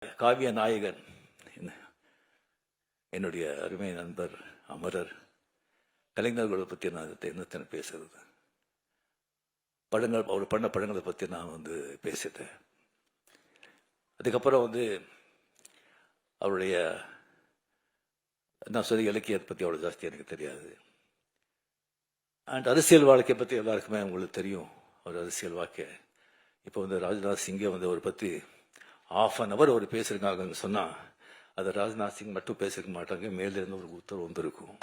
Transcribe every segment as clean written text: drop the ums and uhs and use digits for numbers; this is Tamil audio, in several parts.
காவிய நாயகன் என்னுடைய அருமை நண்பர் அமரர் கலைஞர்களை பற்றி நான் என்னத்தனை பேசுறது. படங்கள் அவர் பண்ண படங்களை பற்றி நான் பேசிட்டேன். அதுக்கப்புறம் அவருடைய நான் சொல்லி இலக்கியத்தை பற்றி அவ்வளோ ஜாஸ்தி எனக்கு தெரியாது. அண்ட் அரசியல் வாழ்க்கையை பற்றி எல்லாருக்குமே உங்களுக்கு தெரியும். அவர் அரசியல் வாழ்க்கை இப்போ ராஜ்நாத் சிங்கை அவர் பற்றி ½ அவர் பேசியிருக்காங்கன்னு சொன்னால் அதை ராஜ்நாத் சிங் மட்டும் பேசிருக்க மாட்டாங்க, மேலிருந்து ஒரு உத்தரவு வந்திருக்கும்.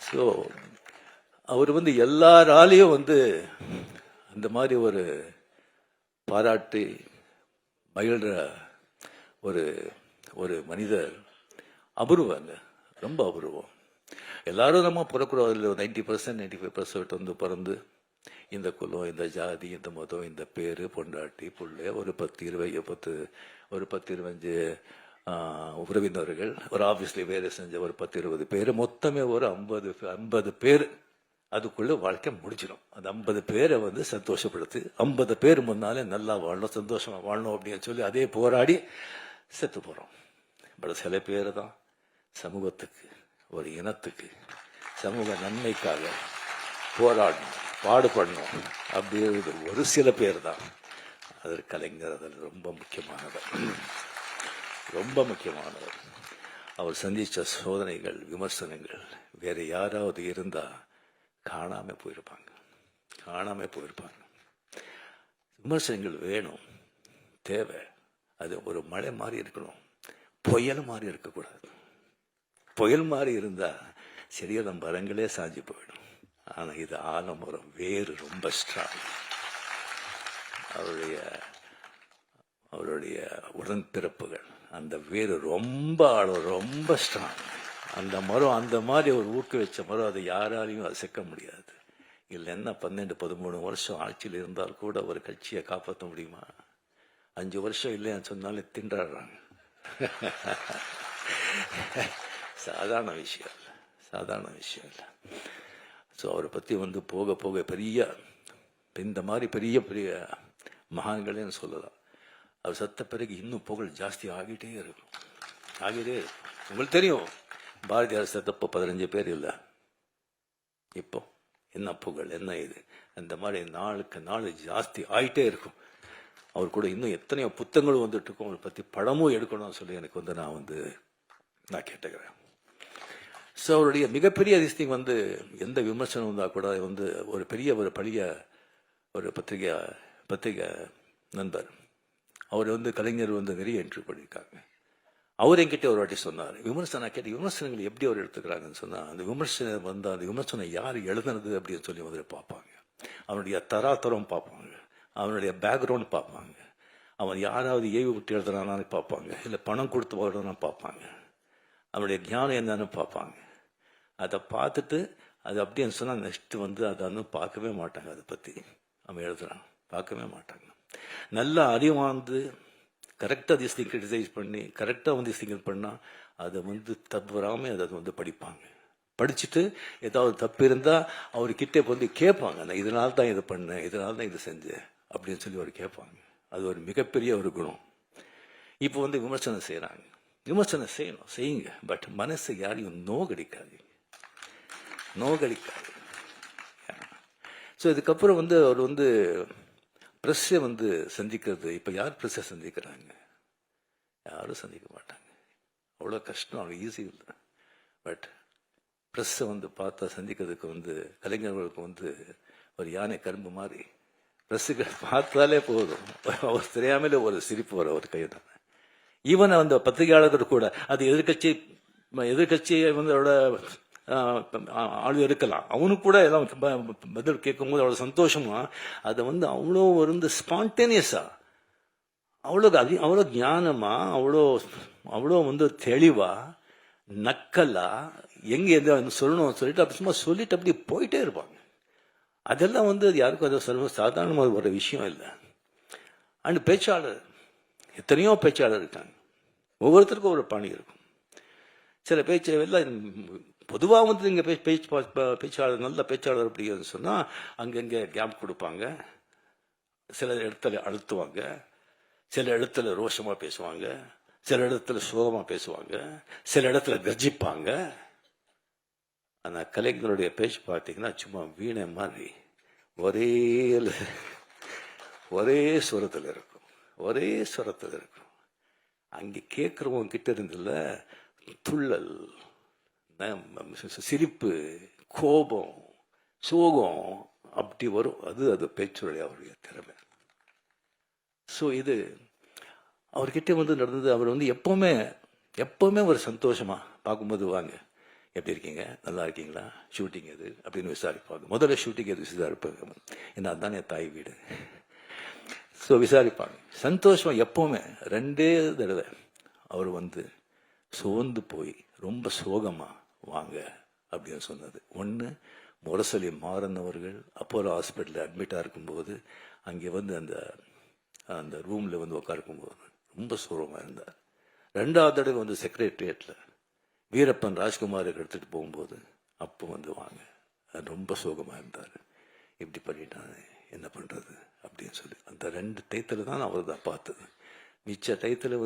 ஸோ அவர் எல்லாராலையும் அந்த மாதிரி ஒரு பாராட்டி மகிழ்ற ஒரு ஒரு மனிதர் அபூர்வங்க, ரொம்ப அபூர்வம். எல்லாரும் நம்ம பிறக்கூடாது 90% 95% பிறந்து இந்த குலம், இந்த ஜாதி, இந்த மதம், இந்த பேர், பொண்டாட்டி, புள்ளை, ஒரு 10-25 உறவினர்கள், ஒரு ஆஃபீஸில் வேலை செஞ்ச ஒரு 10-20 பேர், மொத்தமே ஒரு 50 பேர் அதுக்குள்ள வாழ்க்கை முடிச்சிடும். அந்த 50 பேரை சந்தோஷப்படுத்து, 50 பேர் முன்னாலே நல்லா வாழணும், சந்தோஷமா வாழணும் அப்படின்னு சொல்லி அதே போராடி செத்து போகிறோம். பட் சில பேர் தான் சமூகத்துக்கு, ஒரு இனத்துக்கு, சமூக நன்மைக்காக போராடணும், பாடுபடணும் அப்படிங்கிறது ஒரு சில பேர் தான். அது கலைஞர் அதில் ரொம்ப முக்கியமானவர், ரொம்ப முக்கியமானவர். அவர் சந்தித்த சோதனைகள், விமர்சனங்கள் வேற யாராவது இருந்தால் காணாம போயிருப்பாங்க. விமர்சனங்கள் வேணும், தேவை. அது ஒரு மழை மாதிரி இருக்கணும், புயல் மாதிரி இருக்கக்கூடாது. புயல் மாதிரி இருந்தால் சரியான மரங்களே சாஞ்சி போயிடும். ஆனால் இது ஆலமரம், வேறு ரொம்ப ஸ்ட்ராங். அவருடைய உடன்பிறப்புகள், அந்த வேறு ரொம்ப ஆழம், ரொம்ப ஸ்ட்ராங். அந்த மரம் அந்த மாதிரி ஒரு ஊக்குவிச்ச மரம், அதை யாராலையும் அசைக்க முடியாது. இல்லைன்னா 12-13 வருஷம் ஆட்சியில் இருந்தால் கூட ஒரு கட்சியை காப்பாற்ற முடியுமா? 5 வருஷம் இல்லைன்னு சொன்னாலே திண்டாடுறாங்க. சாதாரண விஷயம் இல்லை. ஸோ அவரை பற்றி போக போக பெரிய இந்த மாதிரி பெரிய பெரிய மகான்களேன்னு சொல்லலாம். அவர் செத்த பிறகு இன்னும் புகழ் ஜாஸ்தி ஆகிட்டே இருக்கும். உங்களுக்கு தெரியும், பாரதியார் செத்தப்போ 15 பேர் இல்லை. இப்போ என்ன புகழ், என்ன இது, அந்த மாதிரி நாளுக்கு நாள் ஜாஸ்தி ஆகிட்டே இருக்கும். அவர் கூட இன்னும் எத்தனையோ புத்தகங்களும் வந்துட்டு இருக்கும். அவரை பற்றி படமும் எடுக்கணும்னு சொல்லி எனக்கு நான் கேட்டுக்கிறேன். ஸோ அவருடைய மிகப்பெரிய அதிசயம் எந்த விமர்சனம் வந்தால் கூட ஒரு பெரிய ஒரு பழைய ஒரு பத்திரிகை நண்பர் அவர் கலைஞர் நிறைய இன்டர்வியூ பண்ணியிருக்காங்க. அவர் என்கிட்ட ஒரு வாட்டி சொன்னார், விமர்சனம் கேட்டு விமர்சனங்கள் எப்படி அவர் எடுத்துக்கிறாங்கன்னு சொன்னால், அந்த விமர்சனம் அந்த விமர்சனம் யார் எழுதுனது அப்படின்னு சொல்லி பார்ப்பாங்க. அவனுடைய தராதரம் பார்ப்பாங்க, அவனுடைய பேக்ரவுண்ட் பார்ப்பாங்க, அவன் யாராவது ஏவி விட்டு எழுதுறானான்னு பார்ப்பாங்க, இல்லை பணம் கொடுத்து வாழ்றான்னு பார்ப்பாங்க, அவனுடைய ஞானம் என்னன்னு பார்ப்பாங்க. அதை பார்த்துட்டு அது அப்படின்னு சொன்னால் நெக்ஸ்ட் அதை பார்க்கவே மாட்டாங்க. அதை பற்றி அவன் எழுதுறான், பார்க்கவே மாட்டாங்க. நல்லா அறிவாந்து கரெக்டாக திஸ்திங் கிரிட்டிசைஸ் பண்ணி கரெக்டாக திஸ்திங் பண்ணால் அதை தப்புறாமல் அதை படிப்பாங்க. படிச்சுட்டு ஏதாவது தப்பு இருந்தால் அவர்கிட்ட கேட்பாங்க, நான் இதனால தான் இதை பண்ணேன், இதனால தான் இதை செஞ்சேன் அப்படின்னு சொல்லி அவர் கேட்பாங்க. அது ஒரு மிகப்பெரிய ஒரு குணம். இப்போ விமர்சனம் செய்கிறாங்க, விமர்சனம் செய்யுங்க, பட் மனசை யாரையும் நோகடிக்காது. ஸோ இதுக்கப்புறம் அவர் ப்ரெஸ்ஸை சந்திக்கிறது, இப்போ யார் ப்ரெஸ்ஸை சந்திக்கிறாங்க? யாரும் சந்திக்க மாட்டாங்க. அவ்வளோ கஷ்டம், அவ்வளோ ஈஸி இல்லை. பட் ப்ரெஸ்ஸை பார்த்தா சந்திக்கிறதுக்கு கலைஞர்களுக்கு ஒரு யானை கரும்பு மாதிரி ப்ரெஸ்ஸுக்கு பார்த்தாலே போதும், அவர் தெரியாமலே ஒரு சிரிப்பு வர ஒரு கையை தான். ஈவன் அந்த பத்திரிகையாளர்கள் கூட அது எதிர்கட்சியை அவரோட ஆள் இருக்கலாம், அவனுக்கு கூட எல்லாம் பதில் கேட்கும்போது அவ்வளோ சந்தோஷமா அதை அவ்வளோ ஸ்பான்டேனியஸா, அவ்வளோ ஞானமா, அவ்வளோ தெளிவா, நக்கலா, எங்க எந்த சொல்லணும் சொல்லிட்டு அப்படி சும்மா சொல்லிட்டு அப்படி போயிட்டே இருப்பாங்க. அதெல்லாம் யாருக்கும் அது சாதாரணமாக ஒரு விஷயம் இல்லை. அண்ட் பேச்சாளர், எத்தனையோ பேச்சாளர் இருக்காங்க, ஒவ்வொருத்தருக்கும் ஒரு பாணி இருக்கும். சில பேச்சு எல்லாம் பொதுவாக இங்கே பேச்சாளர் நல்ல பேச்சாளர் அப்படின்னு சொன்னால் அங்கங்கே கேப் கொடுப்பாங்க, சில இடத்துல அழுத்துவாங்க, சில இடத்துல ரோஷமாக பேசுவாங்க, சில இடத்துல சோகமாக பேசுவாங்க, சில இடத்துல கர்ஜிப்பாங்க. ஆனால் கலைஞருடைய பேச்சு பார்த்தீங்கன்னா சும்மா வீணை மாதிரி ஒரே சுரத்தில் இருக்கும், ஒரே சுரத்தில் இருக்கும். அங்கே கேட்குறவங்க கிட்ட இருந்துல துள்ளல், சிரிப்பு, கோபம், சோகம் அப்படி வரும். அது பேச்சுடைய அவருடைய திறமை. ஸோ இது அவர்கிட்ட நடந்தது. அவர் எப்போவுமே ஒரு சந்தோஷமா பார்க்கும்போது, வாங்க எப்படி இருக்கீங்க, நல்லா இருக்கீங்களா, ஷூட்டிங் எது அப்படின்னு விசாரிப்பாங்க. முதல்ல ஷூட்டிங் எது விசாரிப்பாங்க, ஏன்னா அதுதான் என் தாய் வீடு. ஸோ விசாரிப்பாங்க சந்தோஷமா. எப்போவுமே 2 தடவை அவர் சோர்ந்து போய் ரொம்ப சோகமா வாங்க அப்படின்னு சொன்னது. ஒன்று, முரசொலி மாறன் அவர்கள் அப்போலோ ஹாஸ்பிட்டலில் அட்மிட்டாக இருக்கும்போது அங்கே அந்த ரூமில் உட்காருக்கும்போது ரொம்ப சோகமாக இருந்தார். 2வது தடவை செக்ரட்டரியேட்டில் வீரப்பன் ராஜ்குமார் எடுத்துகிட்டு போகும்போது அப்போ வாங்க, ரொம்ப சோகமாக இருந்தார். இப்படி பண்ணிட்டாங்க, என்ன பண்ணுறது அப்படின்னு சொல்லி அந்த 2 டயத்தில் தான் அவர் தான் பார்த்தது. மிச்ச டயத்தில்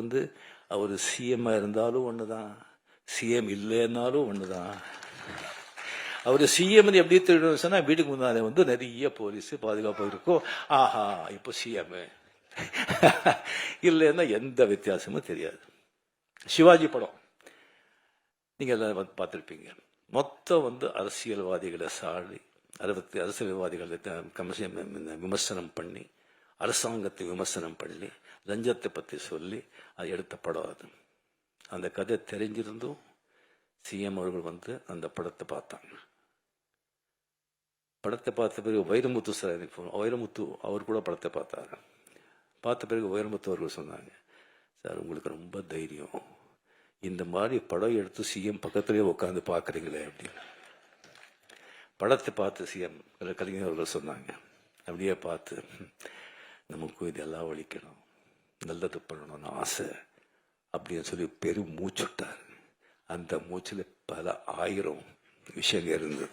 அவர் சிஎம்மாக இருந்தாலும் ஒன்று தான், சிஎம் இல்லைன்னாலும் ஒன்று தான். அவர் சிஎம் எப்படி தெரியும் சொன்னால், வீட்டுக்கு முன்னாலே நிறைய போலீஸு பாதுகாப்பு இருக்கும். ஆஹா இப்போ சிஎம் இல்லைன்னா எந்த வித்தியாசமும் தெரியாது. சிவாஜி படம் நீங்கள் எல்லாம் பார்த்துருப்பீங்க. மொத்தம் அரசியல்வாதிகளை சாடி, அரசியல்வாதிகளை விமர்சனம் பண்ணி, அரசாங்கத்தை விமர்சனம் பண்ணி, லஞ்சத்தை பற்றி சொல்லி அது எடுத்த படம். அது அந்த கதை தெரிஞ்சிருந்தும் சிஎம் அவர்கள் அந்த படத்தை பார்த்தாங்க. படத்தை பார்த்த பிறகு வைரமுத்து சார் எனக்கு வைரமுத்து அவர் கூட படத்தை பார்த்தாங்க. பார்த்த பிறகு வைரமுத்து அவர்கள் சொன்னாங்க, சார் உங்களுக்கு ரொம்ப தைரியம், இந்த மாதிரி படம் எடுத்து சிஎம் பக்கத்துலேயே உட்காந்து பார்க்குறீங்களே அப்படின்னு. படத்தை பார்த்து சிஎம் கலைஞர் அவர்கள் சொன்னாங்க, அப்படியே பார்த்து நமக்கு இதெல்லாம் ஒழிக்கணும், நல்லது பண்ணணும்னு ஆசை அப்படின்னு சொல்லி பெரும் மூச்சுட்டார். அந்த மூச்சில் பல 1000 விஷயங்கள் இருந்தது.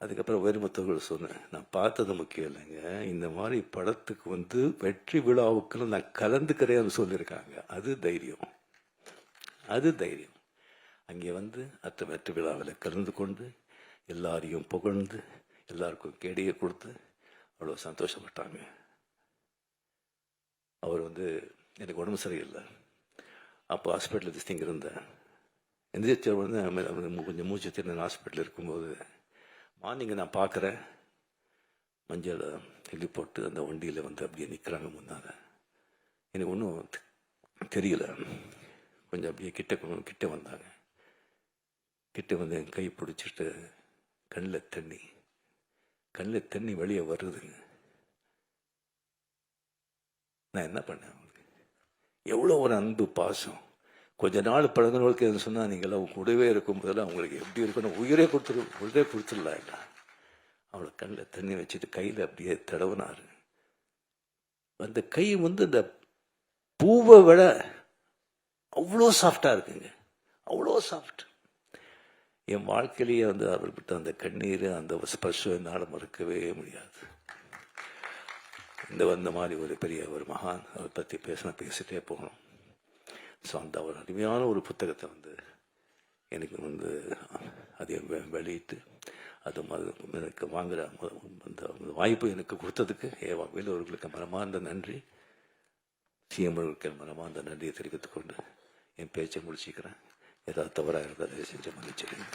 அதுக்கப்புறம் வைரமுத்தவர்கள் சொன்னேன், நான் பார்த்தது முக்கியம் இல்லைங்க, இந்த மாதிரி படத்துக்கு வெற்றி விழாவுக்கு நான் கலந்துக்கிறேன்னு சொல்லியிருக்காங்க. அது தைரியம், அது தைரியம். அங்கே அத்த வெற்றி விழாவில் கலந்து கொண்டு எல்லாரையும் புகழ்ந்து எல்லாருக்கும் கேடியை கொடுத்து அவ்வளோ சந்தோஷப்பட்டாங்க. அவர் எனக்கு உடம்பு சரியில்லை, அப்போ ஹாஸ்பிட்டலில் திஸ்திங்க இருந்தேன். எந்திரிச்சவர் கொஞ்சம் மூச்சு திறன் ஹாஸ்பிட்டலில் இருக்கும்போது மார்னிங் நான் பார்க்குறேன், மஞ்சள் கிள்ளி போட்டு அந்த வண்டியில் அப்படியே நிற்கிறாங்க முன்னால். எனக்கு ஒன்றும் தெரியல. கொஞ்சம் அப்படியே கிட்ட வந்தாங்க. கிட்ட என் கை பிடிச்சிட்டு கண்ணில் தண்ணி வெளியே வருதுங்க. நான் என்ன பண்ணேன், எவ்வளோ ஒரு அன்பு பாசம். கொஞ்ச நாள் பழகினவர்களுக்கு எது சொன்னால், நீங்களாம் கூடவே இருக்கும் போதெல்லாம் அவங்களுக்கு எப்படி இருக்கணும், உயிரே கொடுத்துடலாம். அவளை கண்ணில் தண்ணி வச்சுட்டு கையில் அப்படியே தடவினார். அந்த கை இந்த பூவை விட அவ்வளோ சாஃப்டாக இருக்குங்க, அவ்வளோ சாஃப்ட். என் வாழ்க்கையிலேயே அவர்கிட்ட அந்த கண்ணீர், அந்த ஸ்பர்ஷம் என்னால் மறக்கவே முடியாது. இந்த மாதிரி ஒரு பெரிய ஒரு மகான் அவரை பற்றி பேசிட்டே போகணும். ஸோ அந்த ஒரு அருமையான ஒரு புத்தகத்தை எனக்கு அதை வெளியிட்டு அது எனக்கு வாங்குகிற அந்த வாய்ப்பு எனக்கு கொடுத்ததுக்கு வேலூர்களுக்கு மனமார்ந்த நன்றி, சிஎம் அவர்களுக்கு மனமார்ந்த நன்றியை தெரிவித்துக் கொண்டு என் பேச்சை முடிச்சுக்கிறேன். ஏதாவது தவறாக இருந்தால் செஞ்ச மன்னிச்சிடுங்க.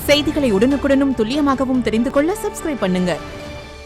செய்திகளை உடனுக்குடனும் துல்லியமாகவும் தெரிந்து கொள்ள சப்ஸ்கிரைப் பண்ணுங்க.